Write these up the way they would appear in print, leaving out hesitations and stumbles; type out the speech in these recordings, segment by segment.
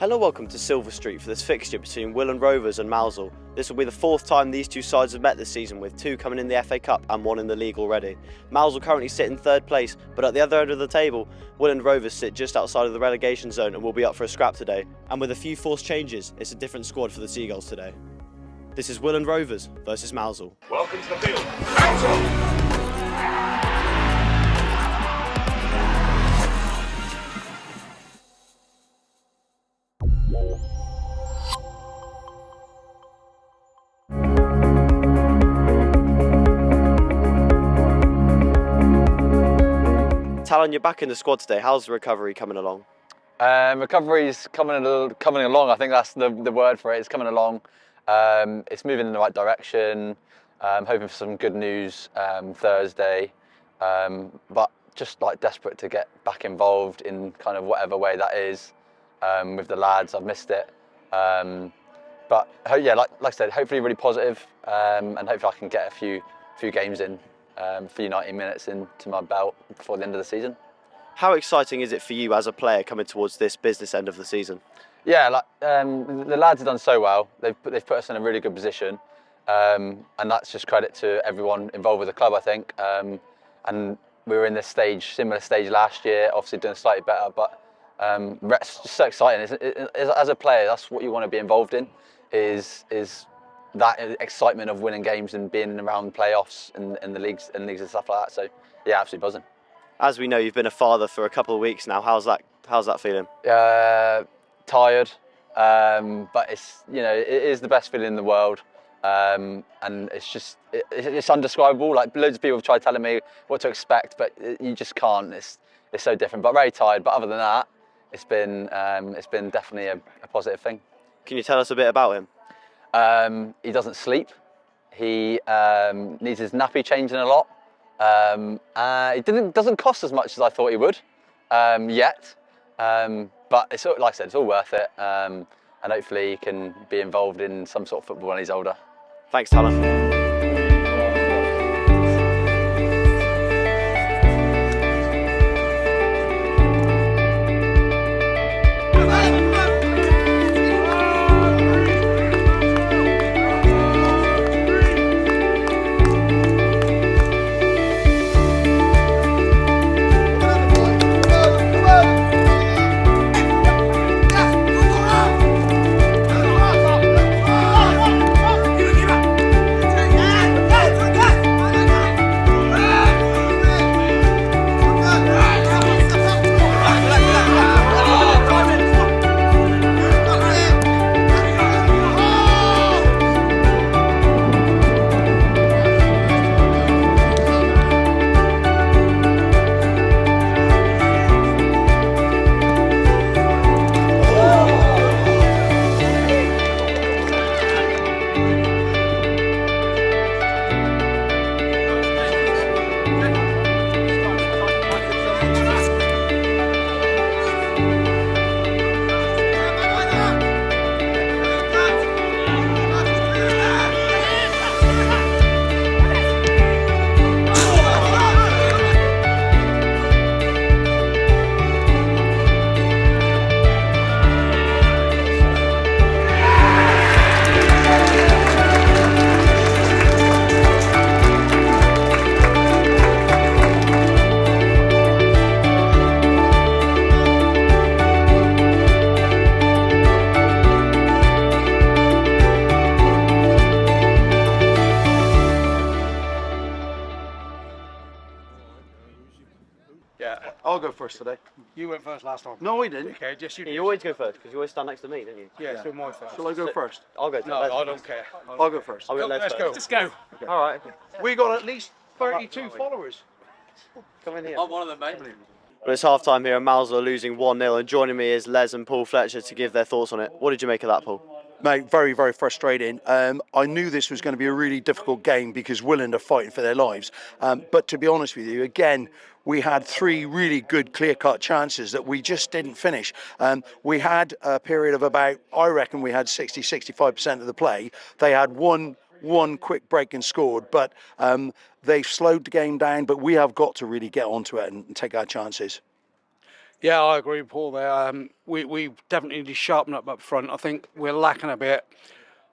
Hello, welcome to Silver Street for this fixture between Willand Rovers and Mousehole. This will be the fourth time these two sides have met this season, with two coming in the FA Cup and one in the league already. Mousehole currently sit in third place, but at the other end of the table, Willand Rovers sit just outside of the relegation zone and will be up for a scrap today. And with a few forced changes, it's a different squad for the Seagulls today. This is Willand Rovers versus Mousehole. Welcome to the field, Mousehole! Talon, you're back in the squad today. How's the recovery coming along? Recovery's coming along. I think that's the word for it. It's coming along. It's moving in the right direction. Hoping for some good news Thursday. But just like desperate to get back involved in kind of whatever way that is with the lads. I've missed it. But yeah, like I said, hopefully really positive, and hopefully I can get a few games in. Few 90 minutes into my belt before the end of the season. How exciting is it for you as a player coming towards this business end of the season? Yeah, the lads have done so well. They've put us in a really good position, and that's just credit to everyone involved with the club, I think. And we were in this similar stage last year, obviously doing slightly better, but it's just so exciting. As a player, that's what you want to be involved in, is that excitement of winning games and being around playoffs and the leagues and stuff like that. So yeah, absolutely buzzing. As we know, you've been a father for a couple of weeks now. How's that feeling? Tired, but it is the best feeling in the world, and it's undescribable. Like, loads of people have tried telling me what to expect, but you just can't. It's so different. But very tired. But other than that, it's been definitely a positive thing. Can you tell us a bit about him? He doesn't sleep. He needs his nappy changing a lot. It doesn't cost as much as I thought he would yet. But it's, like I said, it's all worth it. And hopefully he can be involved in some sort of football when he's older. Thanks, Talon. I'll go first today. You went first last time. No, we didn't. Okay, just you. You always go first because you always stand next to me, don't you? Yeah, it's my first. Shall I go first? I'll go. No, I don't care. I'll go first. I'll go. Let's go. Let's go. Okay. All right. We got at least 32 followers. Come in here. I'm one of them, mate. Well, it's half time here and Mousehole are losing 1-0, and joining me is Les and Paul Fletcher to give their thoughts on it. What did you make of that, Paul? Mate, very, very frustrating. I knew this was going to be a really difficult game because Willand are fighting for their lives. But to be honest with you, again, we had three really good clear-cut chances that we just didn't finish. We had a period of about, I reckon we had 60-65% of the play. They had one quick break and scored, but they've slowed the game down, but we have got to really get onto it and take our chances. Yeah, I agree with Paul there. We definitely need to sharpen up front. I think we're lacking a bit.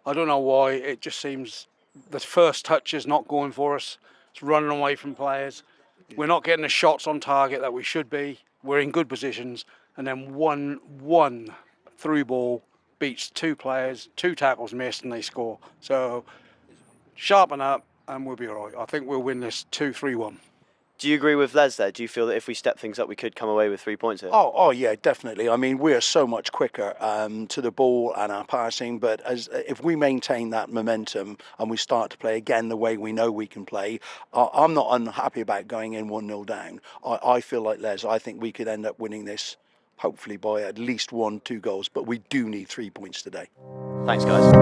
I don't know why. It just seems the first touch is not going for us. It's running away from players. We're not getting the shots on target that we should be. We're in good positions, and then one through ball beats two players, two tackles missed, and they score. So sharpen up, and we'll be all right. I think we'll win this 2-3-1. Do you agree with Les there? Do you feel that if we step things up, we could come away with 3 points here? Oh yeah, definitely. I mean, we are so much quicker to the ball and our passing, but if we maintain that momentum and we start to play again the way we know we can play, I'm not unhappy about going in 1-0 down. I feel like Les, I think we could end up winning this, hopefully by at least 1-2 goals, but we do need 3 points today. Thanks, guys.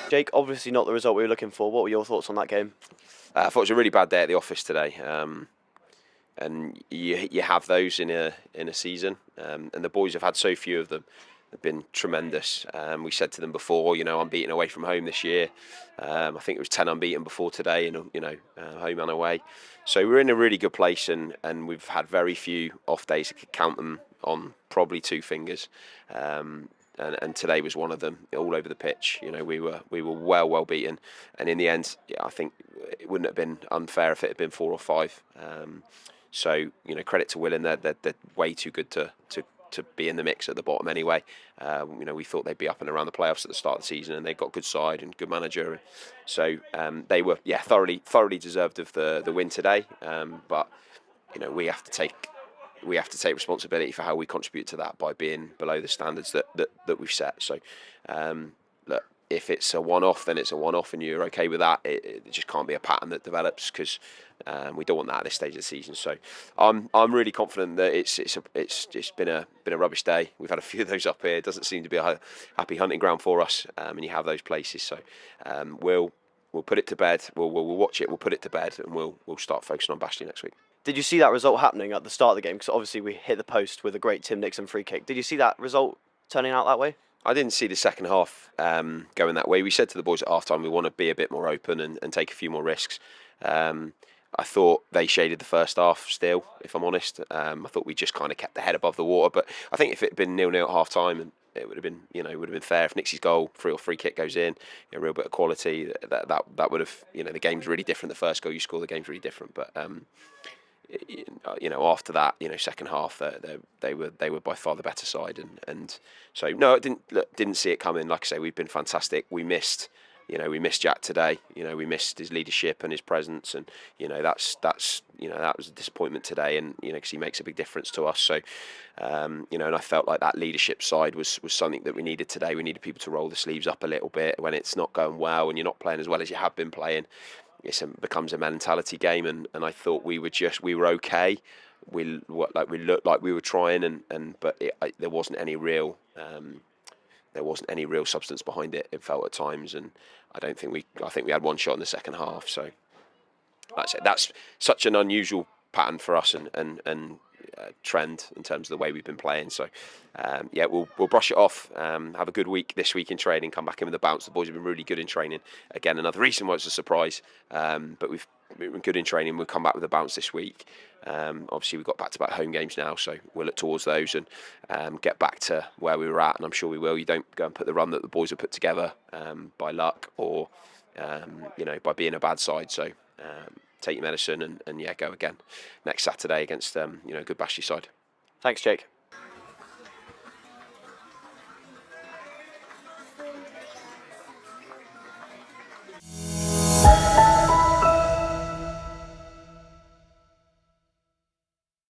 Jake, obviously not the result we were looking for. What were your thoughts on that game? I thought it was a really bad day at the office today, and you have those in a season, and the boys have had so few of them. They've been tremendous. We said to them before, unbeaten away from home this year. I think it was 10 unbeaten before today, home and away. So we're in a really good place, and we've had very few off days. I could count them on probably 2 fingers. And today was one of them, all over the pitch. We were well beaten, and in the end, I think it wouldn't have been unfair if it had been 4 or 5. So credit to Willand, they're way too good to be in the mix at the bottom anyway. We thought they'd be up and around the playoffs at the start of the season, and they've got good side and good manager. So they were thoroughly deserved of the win today. But we have to take responsibility for how we contribute to that by being below the standards that we've set. So, look, if it's a one-off, then it's a one-off, and you're okay with that. It just can't be a pattern that develops, because we don't want that at this stage of the season. So, I'm really confident that it's been a rubbish day. We've had a few of those up here. It doesn't seem to be a happy hunting ground for us, and you have those places. So, we'll put it to bed. We'll watch it. We'll put it to bed, and we'll start focusing on Bashley next week. Did you see that result happening at the start of the game? Because obviously we hit the post with a great Tim Nixon free kick. Did you see that result turning out that way? I didn't see the second half going that way. We said to the boys at half time we want to be a bit more open and take a few more risks. I thought they shaded the first half still, if I'm honest. I thought we just kind of kept the head above the water. But I think if it had been 0-0 at half time, and it would have been, it would have been fair. If Nixie's goal, free kick goes in, a real bit of quality, that would have, the game's really different. The first goal you score, the game's really different. But after that, second half, they were by far the better side, and so no, didn't see it coming. Like I say, we've been fantastic. We missed Jack today. We missed his leadership and his presence, and that was a disappointment today, and because he makes a big difference to us. So, and I felt like that leadership side was something that we needed today. We needed people to roll the sleeves up a little bit when it's not going well and you're not playing as well as you have been playing. It becomes a mentality game, and I thought we were okay. We looked like we were trying, but there wasn't any real substance behind it. It felt at times, and I think we had one shot in the second half. So that's such an unusual pattern for us and trend in terms of the way we've been playing. So we'll brush it off. Have a good week this week in training. Come back in with a bounce. The boys have been really good in training. Again, another reason why it's a surprise. But we've been good in training. We'll come back with a bounce this week. Obviously, we've got back-to-back home games now, so we'll look towards those and get back to where we were at. And I'm sure we will. You don't go and put the run that the boys have put together by luck or by being a bad side. So take your medicine and go again next Saturday against a good Bashley side. Thanks, Jake.